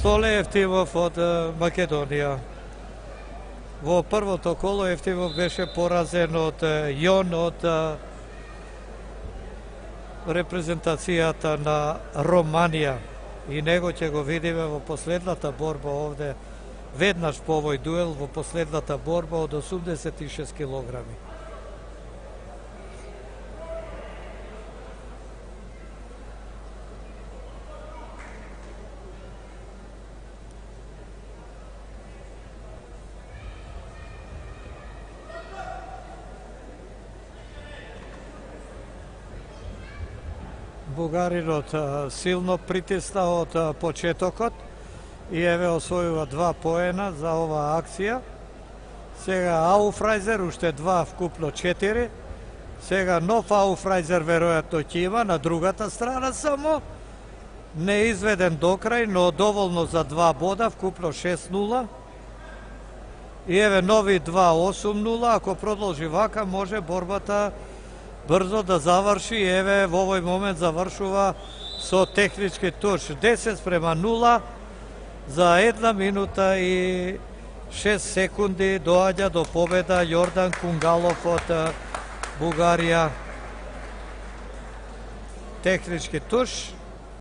Столе Евтимов од Македонија. Во првото коло Евтимов беше поразен од Јон од репрезентацијата на Романија. И него ќе го видиме во последната борба овде, веднаш по овој дуел, во последната борба од 86 килограми. Бугаринот силно притисна од почетокот и еве освојува 2 поена за оваа акција. Сега Ауфрајзер уште 2, вкупно 4. Сега нов Ауфрајзер веројатно ќе има на другата страна само. Не изведен до крај, но доволно за 2 бода, вкупно 6-0. И еве нови 2-8-0, ако продолжи вака може борбата брзо да заврши. Еве во овој момент завршува со технички туш 10-0 за 1 минута и 6 секунди доаѓа до победа Јордан Кунгалов од Бугарија. Технички туш.